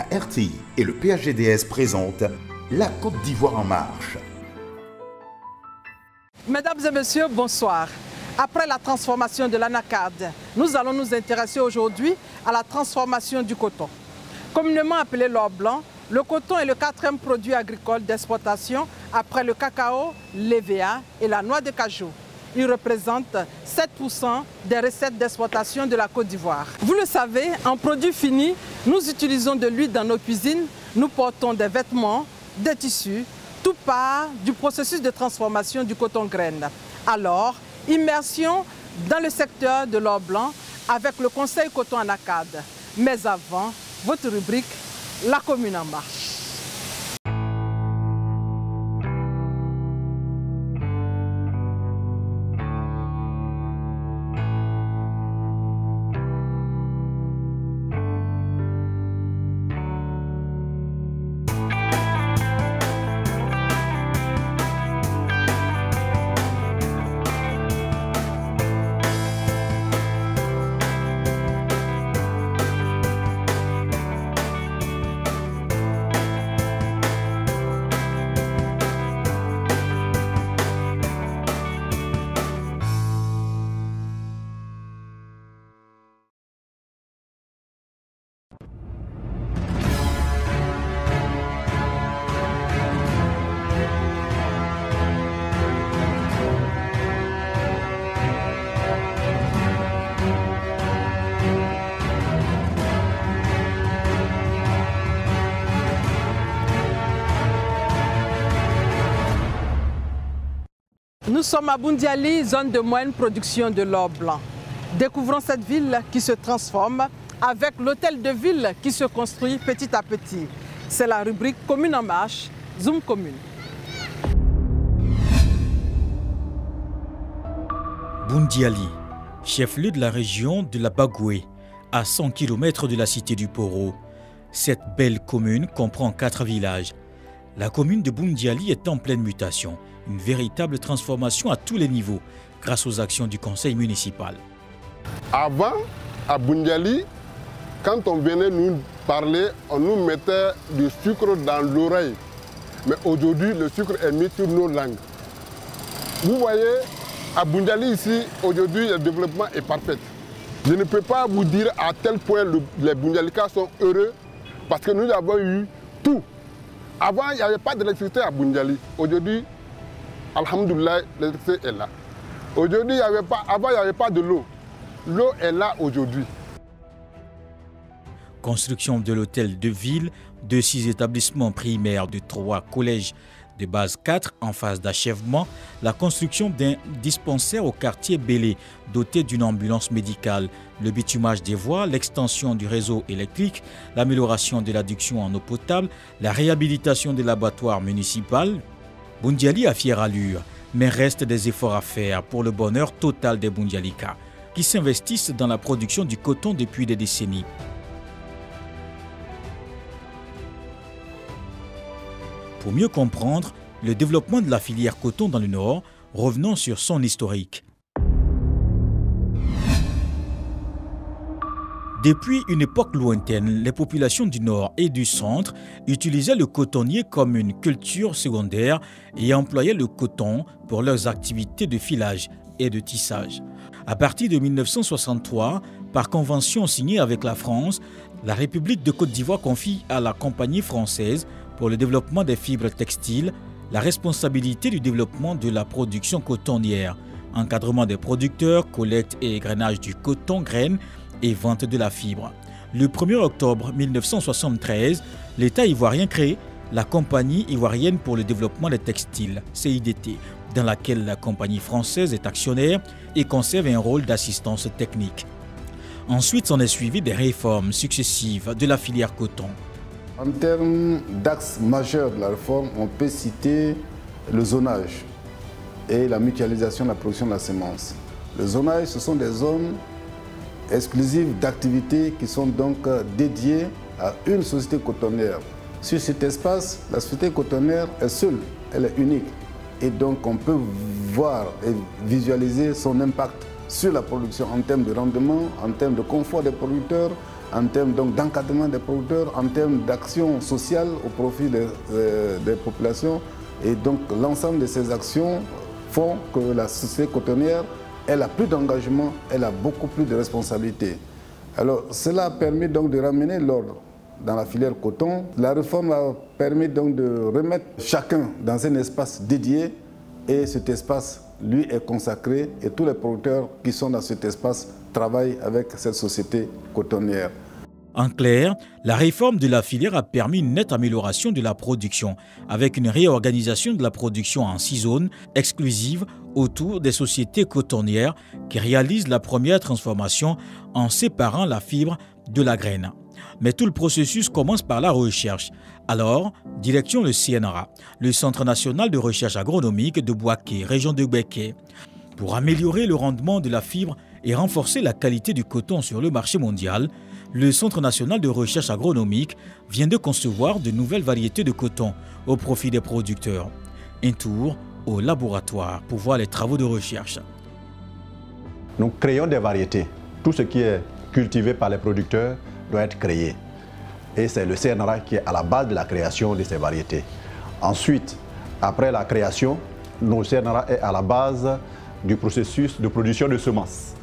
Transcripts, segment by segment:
la RTI et le PHGDS présentent La Côte d'Ivoire en marche. Mesdames et messieurs, bonsoir. Après la transformation de l'anacarde, nous allons nous intéresser aujourd'hui à la transformation du coton. Communément appelé l'or blanc, le coton est le quatrième produit agricole d'exportation après le cacao, l'EVA et la noix de cajou. Il représente 7% des recettes d'exportation de la Côte d'Ivoire. Vous le savez, en produit fini, nous utilisons de l'huile dans nos cuisines, nous portons des vêtements, des tissus, tout part du processus de transformation du coton-graine. Alors, immersion dans le secteur de l'or blanc avec le Conseil Coton Anacarde. Mais avant, votre rubrique, La Commune en marche. Nous sommes à Boundiali, zone de moyenne production de l'or blanc. Découvrons cette ville qui se transforme avec l'hôtel de ville qui se construit petit à petit. C'est la rubrique Commune en marche, Zoom Commune. Boundiali, chef-lieu de la région de la Bagoué, à 100 km de la cité du Poro. Cette belle commune comprend 4 villages. La commune de Boundiali est en pleine mutation, une véritable transformation à tous les niveaux grâce aux actions du conseil municipal. Avant, à Boundiali, quand on venait nous parler, on nous mettait du sucre dans l'oreille. Mais aujourd'hui, le sucre est mis sur nos langues. Vous voyez, à Boundiali ici, aujourd'hui, le développement est parfait. Je ne peux pas vous dire à tel point les Boundialikas sont heureux parce que nous avons eu tout. Avant, il n'y avait pas d'électricité à Boundiali. Aujourd'hui, alhamdoulilah, l'électricité est là. Aujourd'hui, avant, il n'y avait pas de l'eau. L'eau est là aujourd'hui. Construction de l'hôtel de ville, de 6 établissements primaires, de 3 collèges de base 4 en phase d'achèvement, la construction d'un dispensaire au quartier Bélé, doté d'une ambulance médicale, le bitumage des voies, l'extension du réseau électrique, l'amélioration de l'adduction en eau potable, la réhabilitation de l'abattoir municipal. Boundiali a fière allure, mais reste des efforts à faire pour le bonheur total des Boundialikas, qui s'investissent dans la production du coton depuis des décennies. Pour mieux comprendre le développement de la filière coton dans le Nord, revenons sur son historique. Depuis une époque lointaine, les populations du Nord et du Centre utilisaient le cotonnier comme une culture secondaire et employaient le coton pour leurs activités de filage et de tissage. À partir de 1963, par convention signée avec la France, la République de Côte d'Ivoire confie à la Compagnie française pour le développement des fibres textiles la responsabilité du développement de la production cotonnière, encadrement des producteurs, collecte et grainage du coton graine et vente de la fibre. Le 1er octobre 1973, l'État ivoirien crée la Compagnie ivoirienne pour le développement des textiles, CIDT, dans laquelle la compagnie française est actionnaire et conserve un rôle d'assistance technique. Ensuite, s'en est suivi des réformes successives de la filière coton. En termes d'axes majeurs de la réforme, on peut citer le zonage et la mutualisation de la production de la semence. Le zonage, ce sont des zones exclusives d'activités qui sont donc dédiées à une société cotonnière. Sur cet espace, la société cotonnière est seule, elle est unique. Et donc on peut voir et visualiser son impact sur la production en termes de rendement, en termes de confort des producteurs, en termes d'encadrement des producteurs, en termes d'action sociale au profit des populations. Et donc l'ensemble de ces actions font que la société cotonnière, elle a plus d'engagement, elle a beaucoup plus de responsabilités. Alors cela a permis donc de ramener l'ordre dans la filière coton. La réforme a permis donc de remettre chacun dans un espace dédié et cet espace lui est consacré et tous les producteurs qui sont dans cet espace travaillent avec cette société cotonnière. En clair, la réforme de la filière a permis une nette amélioration de la production, avec une réorganisation de la production en 6 zones exclusives autour des sociétés cotonnières qui réalisent la première transformation en séparant la fibre de la graine. Mais tout le processus commence par la recherche. Alors, direction le CNRA, le Centre national de recherche agronomique de Bouaké, région de Béké. Pour améliorer le rendement de la fibre et renforcer la qualité du coton sur le marché mondial, le Centre national de recherche agronomique vient de concevoir de nouvelles variétés de coton au profit des producteurs. Un tour au laboratoire pour voir les travaux de recherche. Nous créons des variétés. Tout ce qui est cultivé par les producteurs doit être créé. Et c'est le CNRA qui est à la base de la création de ces variétés. Ensuite, après la création, le CNRA est à la base du processus de production de semences.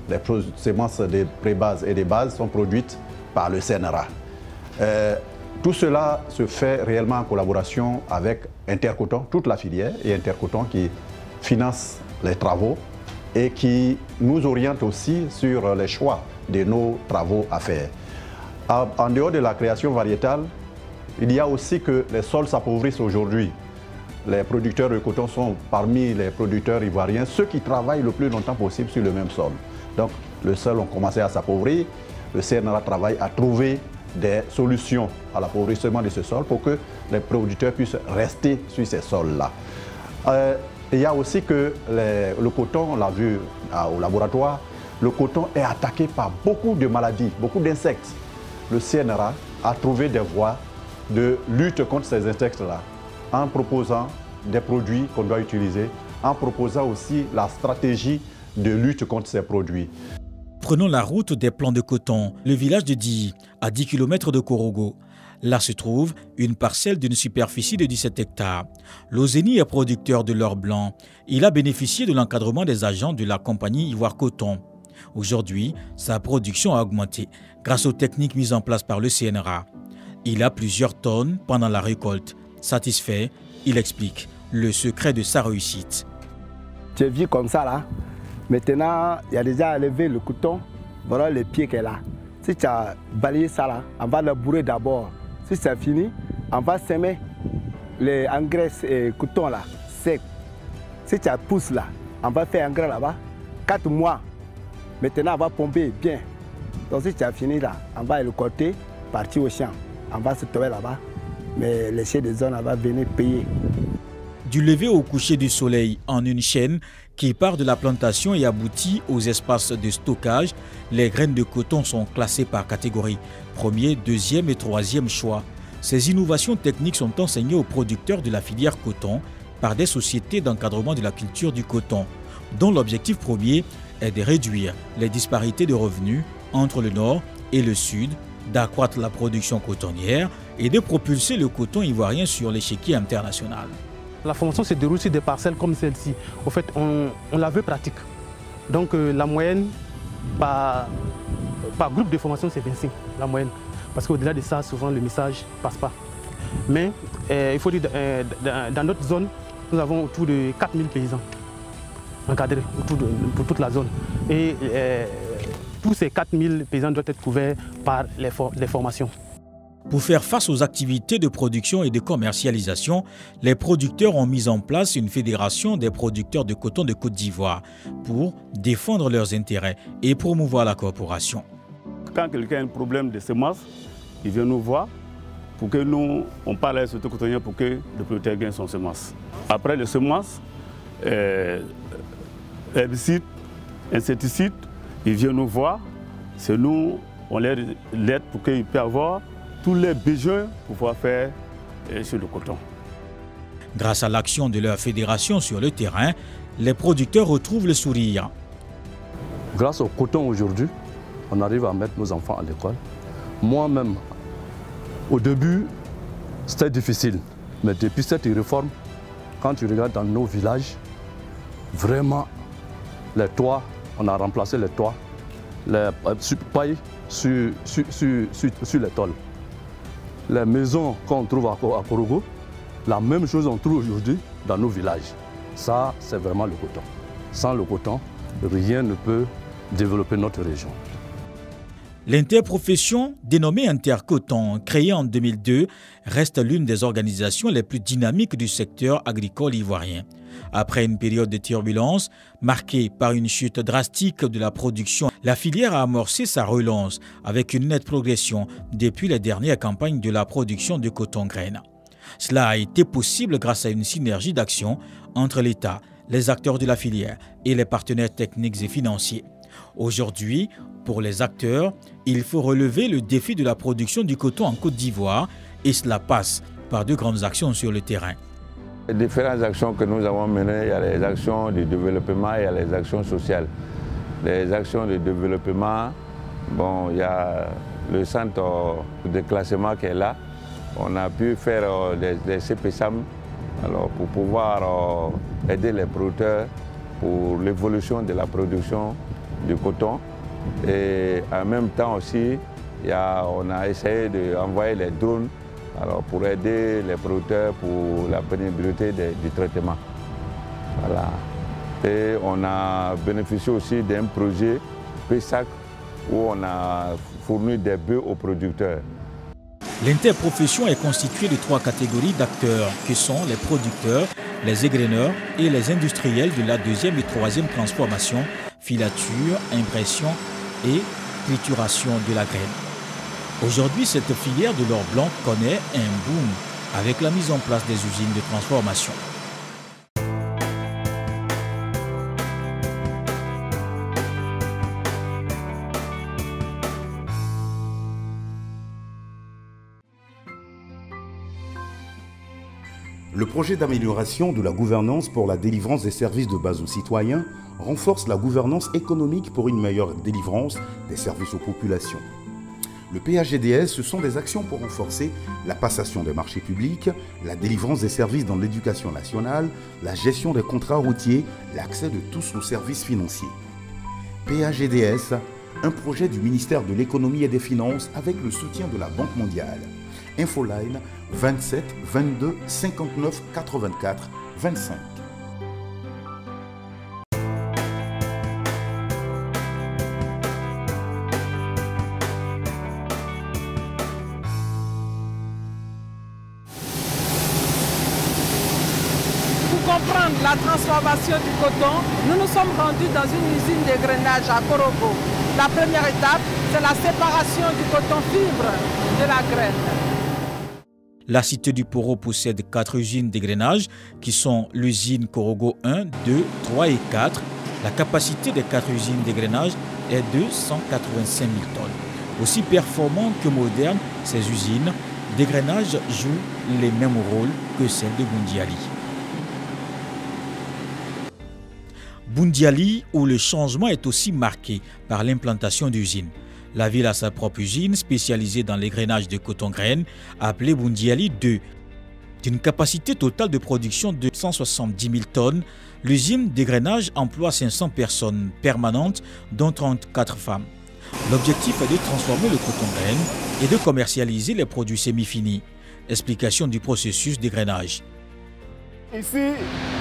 Les semences des pré-bases et des bases sont produites par le CNRA. Tout cela se fait réellement en collaboration avec Intercoton, toute la filière, et Intercoton qui finance les travaux et qui nous oriente aussi sur les choix de nos travaux à faire. En dehors de la création variétale, il y a aussi que les sols s'appauvrissent aujourd'hui. Les producteurs de coton sont parmi les producteurs ivoiriens ceux qui travaillent le plus longtemps possible sur le même sol. Donc, le sol a commencé à s'appauvrir. Le CNRA travaille à trouver des solutions à l'appauvrissement de ce sol pour que les producteurs puissent rester sur ces sols-là. Il y a aussi que le coton, on l'a vu au laboratoire, le coton est attaqué par beaucoup de maladies, beaucoup d'insectes. Le CNRA a trouvé des voies de lutte contre ces insectes-là en proposant des produits qu'on doit utiliser, en proposant aussi la stratégie de lutte contre ces produits. Prenons la route des plants de coton, le village de Di, à 10 km de Korogo. Là se trouve une parcelle d'une superficie de 17 hectares. Lozeni est producteur de l'or blanc. Il a bénéficié de l'encadrement des agents de la compagnie Ivoire Coton. Aujourd'hui, sa production a augmenté grâce aux techniques mises en place par le CNRA. Il a plusieurs tonnes pendant la récolte. Satisfait, il explique le secret de sa réussite. Tu vis comme ça là. Maintenant, il y a déjà enlevé le coton. Voilà les pieds qu'elle a. Si tu as balayé ça là, on va le bourrer d'abord. Si c'est fini, on va semer les engrais et coton là, sec. Si tu as pousse là, on va faire engrais là-bas. 4 mois. Maintenant, on va pomper bien. Donc si tu as fini là, on va le côté, partir au champ. On va se trouver là-bas. Mais les chefs de zone, on va venir payer. Du lever au coucher du soleil en une chaîne qui part de la plantation et aboutit aux espaces de stockage, les graines de coton sont classées par catégorie, premier, deuxième et troisième choix. Ces innovations techniques sont enseignées aux producteurs de la filière coton par des sociétés d'encadrement de la culture du coton, dont l'objectif premier est de réduire les disparités de revenus entre le nord et le sud, d'accroître la production cotonnière et de propulser le coton ivoirien sur l'échiquier international. La formation se déroule sur des parcelles comme celle-ci. En fait, on la veut pratique. Donc la moyenne par groupe de formation, c'est 25, la moyenne. Parce qu'au-delà de ça, souvent le message ne passe pas. Mais il faut dire, dans notre zone, nous avons autour de 4000 paysans encadrés pour toute la zone. Et tous ces 4000 paysans doivent être couverts par les formations. Pour faire face aux activités de production et de commercialisation, les producteurs ont mis en place une fédération des producteurs de coton de Côte d'Ivoire pour défendre leurs intérêts et promouvoir la coopération. Quand quelqu'un a un problème de semences, il vient nous voir pour que nous, on parle à la société cotonnière pour que le producteur gagne son semence. Après les semences, herbicides, insecticides, ils viennent nous voir. C'est nous, on l'aide pour qu'ils puissent avoir tous les besoins pour pouvoir faire sur le coton. Grâce à l'action de leur fédération sur le terrain, les producteurs retrouvent le sourire. Grâce au coton aujourd'hui, on arrive à mettre nos enfants à l'école. Moi-même, au début, c'était difficile. Mais depuis cette réforme, quand tu regardes dans nos villages, vraiment, les toits, on a remplacé les toits, les pailles sur les tôles. Les maisons qu'on trouve à Korogo, la même chose on trouve aujourd'hui dans nos villages. Ça, c'est vraiment le coton. Sans le coton, rien ne peut développer notre région. L'interprofession, dénommée Intercoton, créée en 2002, reste l'une des organisations les plus dynamiques du secteur agricole ivoirien. Après une période de turbulence marquée par une chute drastique de la production, la filière a amorcé sa relance avec une nette progression depuis les dernières campagnes de la production de coton-graines. Cela a été possible grâce à une synergie d'action entre l'État, les acteurs de la filière et les partenaires techniques et financiers. Aujourd'hui, pour les acteurs, il faut relever le défi de la production du coton en Côte d'Ivoire et cela passe par de grandes actions sur le terrain. Les différentes actions que nous avons menées, il y a les actions de développement et il y a les actions sociales. Les actions de développement, bon, il y a le centre de classement qui est là. On a pu faire des CPSAM alors, pour pouvoir aider les producteurs pour l'évolution de la production du coton. Et en même temps aussi, on a essayé d'envoyer les drones alors, pour aider les producteurs pour la pénibilité du traitement. Voilà. Et on a bénéficié aussi d'un projet PESAC où on a fourni des bœufs aux producteurs. L'interprofession est constituée de 3 catégories d'acteurs que sont les producteurs, les égraineurs et les industriels de la 2e et 3e transformation, filature, impression et trituration de la graine. Aujourd'hui, cette filière de l'or blanc connaît un boom avec la mise en place des usines de transformation. Le projet d'amélioration de la gouvernance pour la délivrance des services de base aux citoyens renforce la gouvernance économique pour une meilleure délivrance des services aux populations. Le PAGDS, ce sont des actions pour renforcer la passation des marchés publics, la délivrance des services dans l'éducation nationale, la gestion des contrats routiers, l'accès de tous aux services financiers. PAGDS, un projet du ministère de l'Économie et des Finances avec le soutien de la Banque mondiale. Infoline 27 22 59 84 25. Pour comprendre la transformation du coton, nous nous sommes rendus dans une usine d'égrainage à Korogo. La première étape, c'est la séparation du coton fibre de la graine. La cité du Poro possède 4 usines d'égrainage qui sont l'usine Korogo 1, 2, 3 et 4. La capacité des 4 usines d'égrainage est de 185 000 tonnes. Aussi performantes que modernes, ces usines d'égrainage jouent les mêmes rôles que celles de Boundiali. Boundiali, où le changement est aussi marqué par l'implantation d'usines. La ville a sa propre usine spécialisée dans l'égrainage de coton-graines, appelée Boundiali 2. D'une capacité totale de production de 170 000 tonnes, l'usine d'égrainage emploie 500 personnes permanentes, dont 34 femmes. L'objectif est de transformer le coton-graine et de commercialiser les produits semi-finis. Explication du processus d'égrainage. Ici,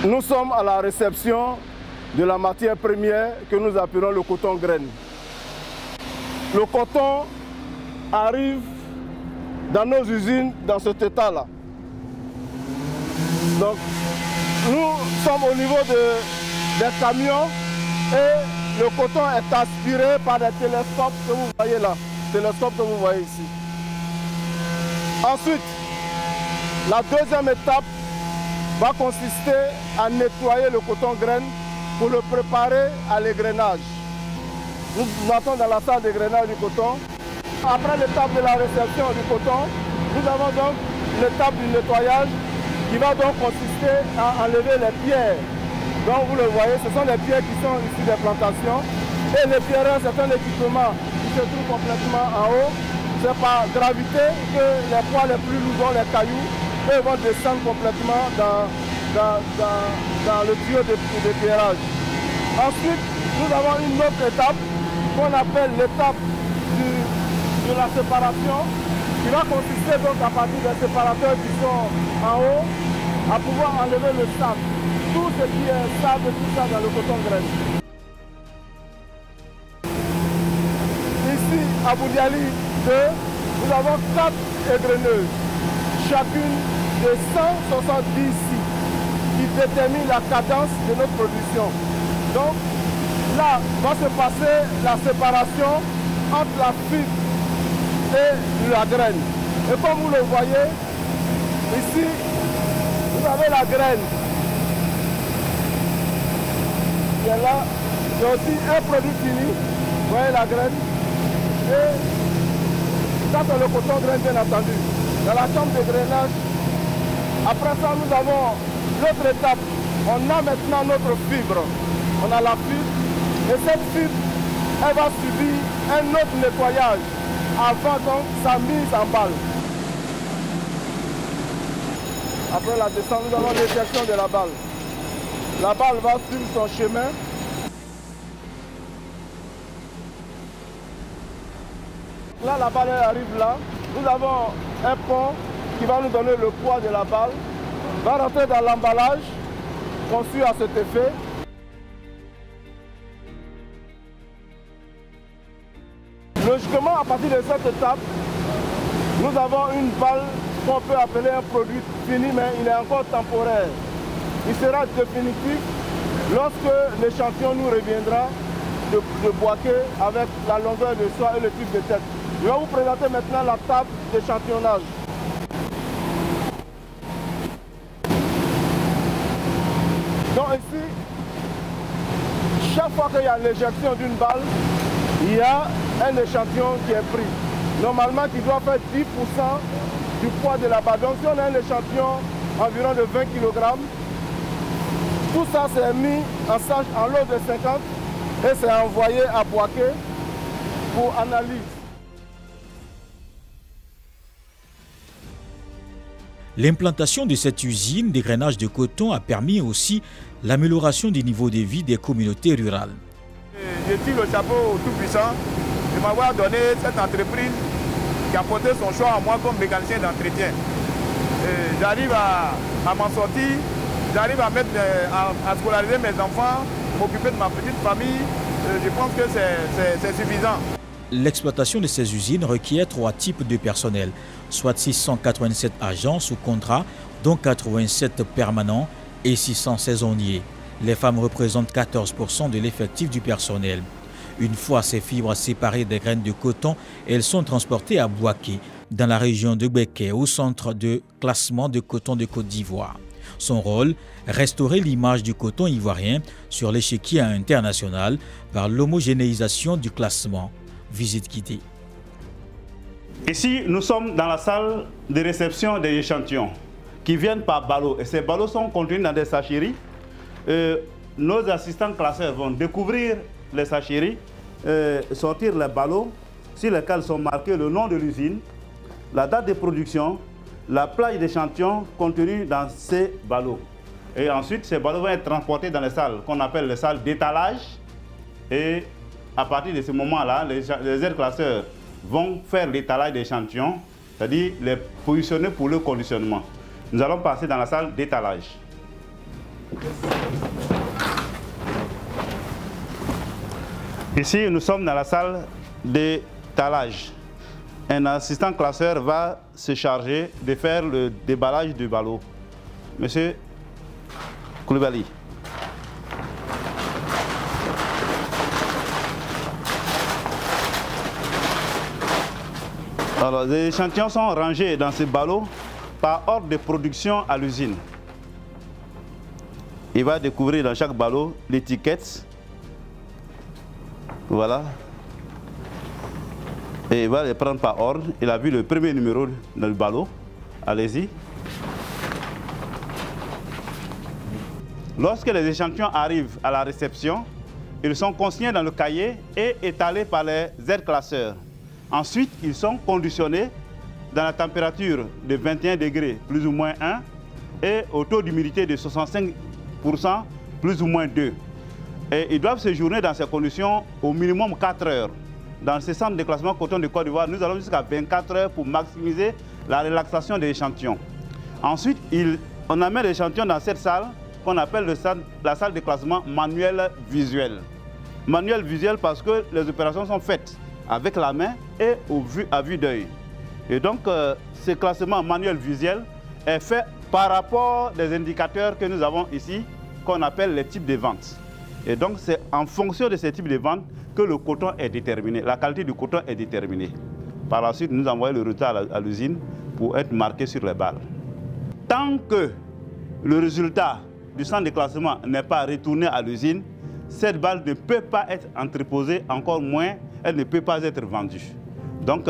nous sommes à la réception de la matière première que nous appelons le coton-graine. Le coton arrive dans nos usines dans cet état-là. Donc, nous sommes au niveau des camions et le coton est aspiré par des télescopes que vous voyez là, télescopes que vous voyez ici. Ensuite, la deuxième étape va consister à nettoyer le coton-graine pour le préparer à l'égrainage. Nous entrons dans la salle d'égrainage du coton. Après l'étape de la réception du coton, nous avons donc l'étape du nettoyage qui va donc consister à enlever les pierres. Donc vous le voyez, ce sont les pierres qui sont issues des plantations. Et les pierres, c'est un équipement qui se trouve complètement en haut. c'est par gravité que les poids les plus lourds, les cailloux, eux vont descendre complètement dans le tuyau de pierrage. Ensuite, nous avons une autre étape qu'on appelle l'étape de la séparation, qui va consister donc à partir des séparateurs qui sont en haut, à pouvoir enlever le sable, tout ce qui est sable, tout ça dans le coton graine. Ici, à Boundiali 2, nous avons 4 égreneuses, chacune de 170 sites, qui déterminent la cadence de notre production. Donc, là va se passer la séparation entre la fibre et la graine. Et comme vous le voyez, ici, vous avez la graine qui est là. Il y a aussi un produit fini, vous voyez la graine. Et ça c'est le coton graine bien entendu. Dans la chambre de grainage, après ça nous avons l'autre étape. On a maintenant notre fibre. On a la fibre. Et cette fibre, elle va subir un autre nettoyage avant donc sa mise en balle. Après la descente, nous avons l'éjection de la balle. La balle va suivre son chemin. Là, la balle arrive là. Nous avons un pont qui va nous donner le poids de la balle. Va rentrer dans l'emballage conçu à cet effet. Logiquement, à partir de cette étape, nous avons une balle qu'on peut appeler un produit fini, mais il est encore temporaire. Il sera définitif lorsque l'échantillon nous reviendra de boîtier avec la longueur de soie et le type de tête. Je vais vous présenter maintenant la table d'échantillonnage. Donc ici, chaque fois qu'il y a l'éjection d'une balle, il y a un échantillon qui est pris. Normalement, qui doit faire 10% du poids de la balle. Donc si on a un échantillon environ de 20 kg, tout ça c'est mis en sache en lot de 50 et c'est envoyé à Boaké pour analyse. L'implantation de cette usine d'égrainage de coton a permis aussi l'amélioration du niveau de vie des communautés rurales. Je tire le chapeau au tout-puissant de m'avoir donné cette entreprise qui a porté son choix à moi comme mécanicien d'entretien. J'arrive à m'en sortir, j'arrive à scolariser mes enfants, m'occuper de ma petite famille. Je pense que c'est suffisant. L'exploitation de ces usines requiert 3 types de personnel, soit 687 agents sous contrat, dont 87 permanents et 600 saisonniers. Les femmes représentent 14% de l'effectif du personnel. Une fois ces fibres séparées des graines de coton, elles sont transportées à Boaké, dans la région de Béké, au centre de classement de coton de Côte d'Ivoire. Son rôle, restaurer l'image du coton ivoirien sur l'échiquier international par l'homogénéisation du classement. Visite guidée. Ici, nous sommes dans la salle de réception des échantillons qui viennent par ballots. Et ces ballots sont contenus dans des sacheries. Nos assistants classeurs vont découvrir les sacheries, sortir les ballots sur lesquels sont marqués le nom de l'usine, la date de production, la plage d'échantillons contenue dans ces ballots. Et ensuite, ces ballots vont être transportés dans les salles qu'on appelle les salles d'étalage. Et à partir de ce moment-là, les air-classeurs vont faire l'étalage d'échantillons, c'est-à-dire les positionner pour le conditionnement. Nous allons passer dans la salle d'étalage. Ici, nous sommes dans la salle d'étalage. Un assistant classeur va se charger de faire le déballage du ballot. Monsieur Koulibaly. Alors, les échantillons sont rangés dans ces ballots par ordre de production à l'usine. Il va découvrir dans chaque ballot l'étiquette. Voilà. Et il va les prendre par ordre. Il a vu le premier numéro dans le ballot. Allez-y. Lorsque les échantillons arrivent à la réception, ils sont consignés dans le cahier et étalés par les air-classeurs. Ensuite, ils sont conditionnés dans la température de 21 degrés, plus ou moins 1, et au taux d'humidité de 65%, plus ou moins 2. Et ils doivent séjourner dans ces conditions au minimum 4 heures. Dans ce centre de classement coton de Côte d'Ivoire, nous allons jusqu'à 24 heures pour maximiser la relaxation des échantillons. Ensuite, on amène l'échantillon dans cette salle qu'on appelle la salle de classement manuel visuel. Manuel visuel parce que les opérations sont faites avec la main et à vue d'œil. Et donc, ce classement manuel visuel est fait par rapport des indicateurs que nous avons ici, qu'on appelle les types de ventes. Et donc, c'est en fonction de ces types de ventes que le coton est déterminé, la qualité du coton est déterminée. Par la suite, nous envoyons le résultat à l'usine pour être marqué sur les balles. Tant que le résultat du centre de classement n'est pas retourné à l'usine, cette balle ne peut pas être entreposée, encore moins, elle ne peut pas être vendue. Donc,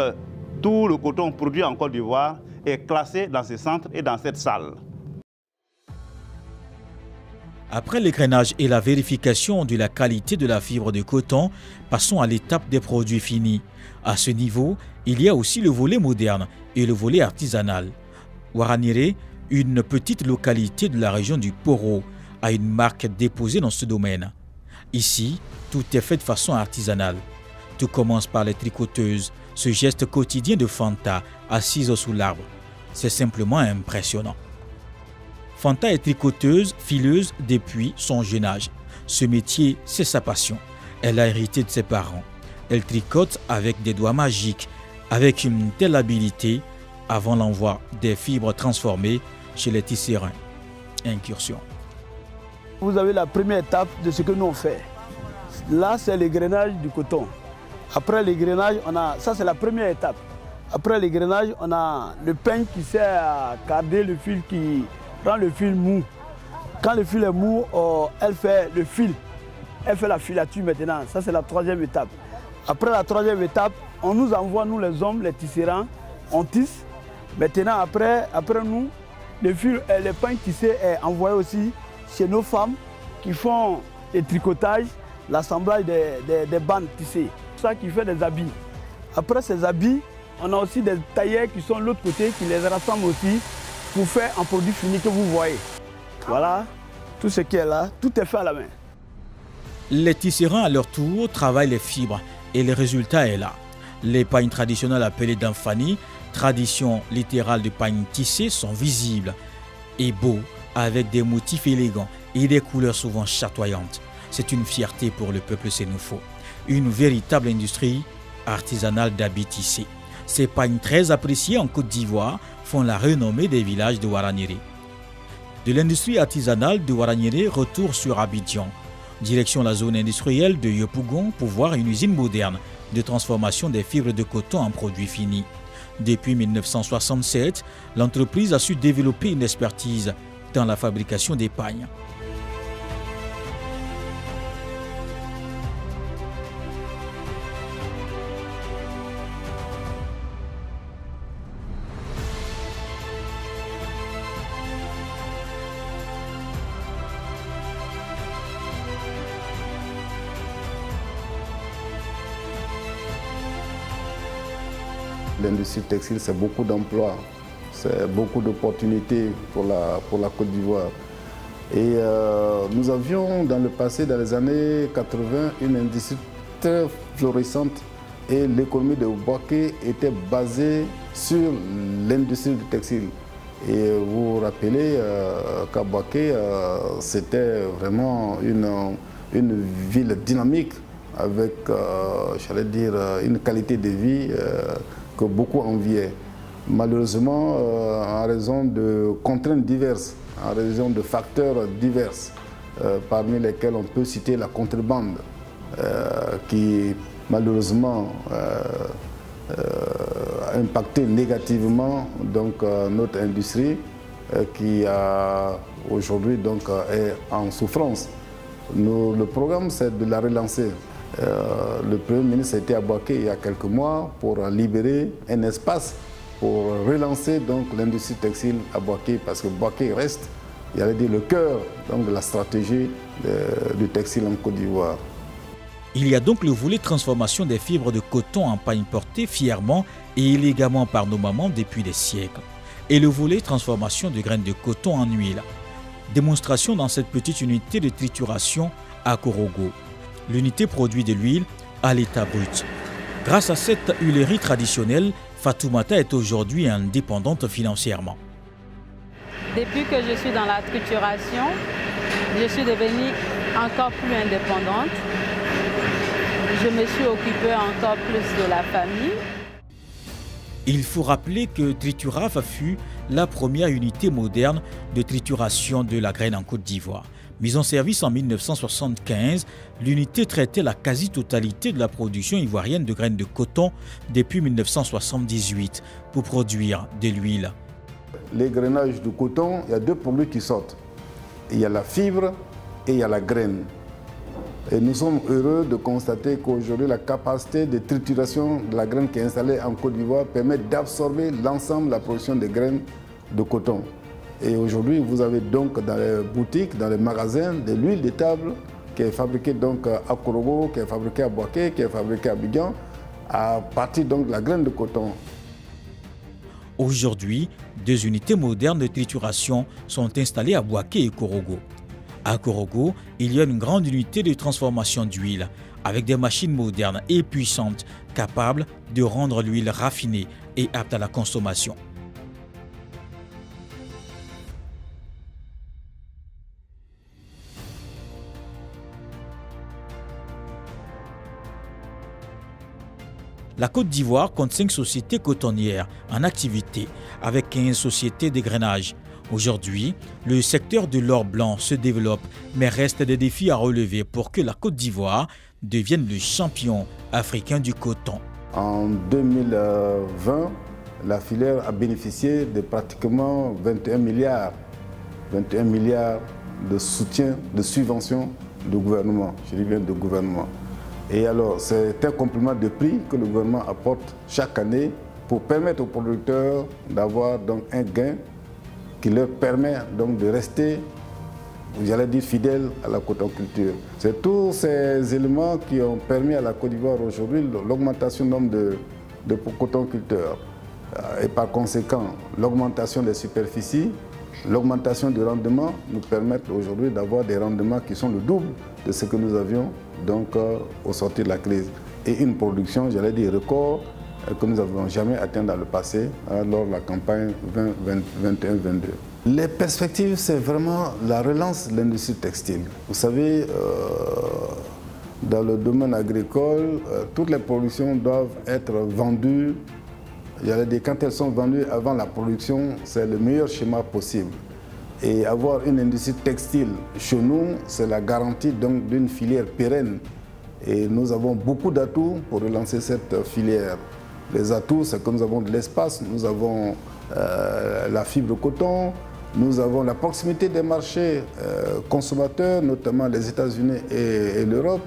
tout le coton produit en Côte d'Ivoire est classé dans ce centre et dans cette salle. Après l'égrainage et la vérification de la qualité de la fibre de coton, passons à l'étape des produits finis. À ce niveau, il y a aussi le volet moderne et le volet artisanal. Ouaranéré, une petite localité de la région du Poro, a une marque déposée dans ce domaine. Ici, tout est fait de façon artisanale. Tout commence par les tricoteuses, ce geste quotidien de Fanta, assise sous l'arbre. C'est simplement impressionnant. Fanta est tricoteuse, fileuse depuis son jeune âge. Ce métier, c'est sa passion. Elle a hérité de ses parents. Elle tricote avec des doigts magiques, avec une telle habileté, avant l'envoi des fibres transformées chez les tisserands. Incursion. Vous avez la première étape de ce que nous on fait. Là, c'est l'égrainage du coton. Après l'égrainage, ça c'est la première étape. Après l'égrainage, on a le peigne qui sert à garder le fil qui rend le fil mou. Quand le fil est mou, elle fait le fil. Elle fait la filature maintenant. Ça, c'est la troisième étape. Après la troisième étape, on nous envoie, nous les hommes, les tisserands, on tisse. Maintenant, après nous, le fil, le pain tissé est envoyé aussi chez nos femmes qui font le tricotage, l'assemblage des bandes tissées. C'est ça qui fait des habits. Après ces habits, on a aussi des tailleurs qui sont de l'autre côté, qui les rassemblent aussi pour faire un produit fini que vous voyez. Voilà, tout ce qui est là, tout est fait à la main. Les tisserands, à leur tour, travaillent les fibres et le résultat est là. Les pagnes traditionnelles appelées damfani, tradition littérale de pagnes tissées, sont visibles et beaux, avec des motifs élégants et des couleurs souvent chatoyantes. C'est une fierté pour le peuple sénoufo. Une véritable industrie artisanale d'habits tissés. Ces pagnes très appréciées en Côte d'Ivoire font la renommée des villages de Ouaranéré. De l'industrie artisanale de Ouaranéré, retour sur Abidjan. Direction la zone industrielle de Yopougon pour voir une usine moderne de transformation des fibres de coton en produits finis. Depuis 1967, l'entreprise a su développer une expertise dans la fabrication des pagnes. L'industrie textile, c'est beaucoup d'emplois, c'est beaucoup d'opportunités pour la Côte d'Ivoire. Et nous avions dans le passé, dans les années 80, une industrie très florissante et l'économie de Bouaké était basée sur l'industrie du textile. Et vous vous rappelez qu'à Bouaké, c'était vraiment une ville dynamique avec, j'allais dire, une qualité de vie que beaucoup enviaient. Malheureusement, en raison de contraintes diverses, en raison de facteurs divers, parmi lesquels on peut citer la contrebande, qui malheureusement a impacté négativement donc, notre industrie, qui aujourd'hui est en souffrance. Le programme, c'est de la relancer. Le Premier ministre a été à Bouaké il y a quelques mois pour libérer un espace pour relancer l'industrie textile à Bouaké, parce que Bouaké reste, il y avait dit, le cœur de la stratégie du textile en Côte d'Ivoire. Il y a donc le volet transformation des fibres de coton en pain importé fièrement et élégamment par nos mamans depuis des siècles. Et le volet transformation de graines de coton en huile. Démonstration dans cette petite unité de trituration à Korogo. L'unité produit de l'huile à l'état brut. Grâce à cette huilerie traditionnelle, Fatoumata est aujourd'hui indépendante financièrement. Depuis que je suis dans la trituration, je suis devenue encore plus indépendante. Je me suis occupée encore plus de la famille. Il faut rappeler que Trituraf fut la première unité moderne de trituration de la graine en Côte d'Ivoire. Mise en service en 1975, l'unité traitait la quasi-totalité de la production ivoirienne de graines de coton depuis 1978 pour produire de l'huile. Les grainages de coton, il y a deux produits qui sortent. Il y a la fibre et il y a la graine. Et nous sommes heureux de constater qu'aujourd'hui, la capacité de trituration de la graine qui est installée en Côte d'Ivoire permet d'absorber l'ensemble de la production des graines de coton. Et aujourd'hui, vous avez donc dans les boutiques, dans les magasins, de l'huile de table qui est fabriquée donc à Korogo, qui est fabriquée à Boaké, qui est fabriquée à Abidjan, à partir donc de la graine de coton. Aujourd'hui, deux unités modernes de trituration sont installées à Boaké et Korogo. À Korogo, il y a une grande unité de transformation d'huile avec des machines modernes et puissantes capables de rendre l'huile raffinée et apte à la consommation. La Côte d'Ivoire compte 5 sociétés cotonnières en activité avec 15 sociétés d'égrainage. Aujourd'hui, le secteur de l'or blanc se développe, mais reste des défis à relever pour que la Côte d'Ivoire devienne le champion africain du coton. En 2020, la filière a bénéficié de pratiquement 21 milliards de soutien, de subventions du gouvernement, je dis bien du gouvernement. Et alors, c'est un complément de prix que le gouvernement apporte chaque année pour permettre aux producteurs d'avoir donc un gain qui leur permet donc de rester, j'allais dire, fidèles à la cotonculture. C'est tous ces éléments qui ont permis à la Côte d'Ivoire aujourd'hui l'augmentation du nombre de cotonculteurs. Et par conséquent, l'augmentation des superficies, l'augmentation du rendement nous permettent aujourd'hui d'avoir des rendements qui sont le double de ce que nous avions donc au sortir de la crise. Et une production, j'allais dire, record que nous n'avons jamais atteint dans le passé lors de la campagne 2021-22. Les perspectives, c'est vraiment la relance de l'industrie textile. Vous savez, dans le domaine agricole, toutes les productions doivent être vendues. J'allais dire, quand elles sont vendues avant la production, c'est le meilleur schéma possible. Et avoir une industrie textile chez nous, c'est la garantie donc d'une filière pérenne. Et nous avons beaucoup d'atouts pour relancer cette filière. Les atouts, c'est que nous avons de l'espace, nous avons la fibre coton, nous avons la proximité des marchés consommateurs, notamment les États-Unis et l'Europe.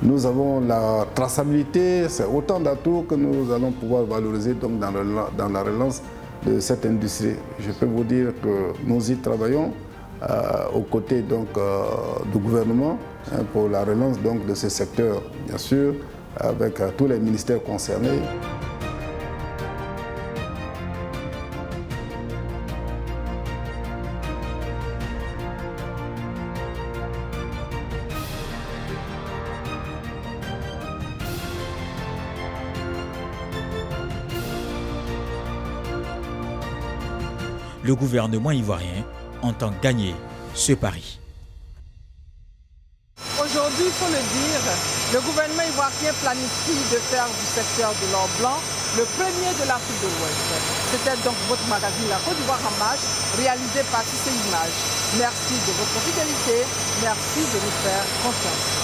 Nous avons la traçabilité, c'est autant d'atouts que nous allons pouvoir valoriser donc, dans la relance de cette industrie. Je peux vous dire que nous y travaillons aux côtés donc, du gouvernement pour la relance donc, de ce secteur, bien sûr, avec tous les ministères concernés. Le gouvernement ivoirien entend gagner ce pari. Aujourd'hui, il faut le dire, le gouvernement ivoirien planifie de faire du secteur de l'or blanc le premier de l'Afrique de l'Ouest. C'était donc votre magazine La Côte d'Ivoire en marche, réalisé par Cissé Images. Merci de votre fidélité, merci de nous faire confiance.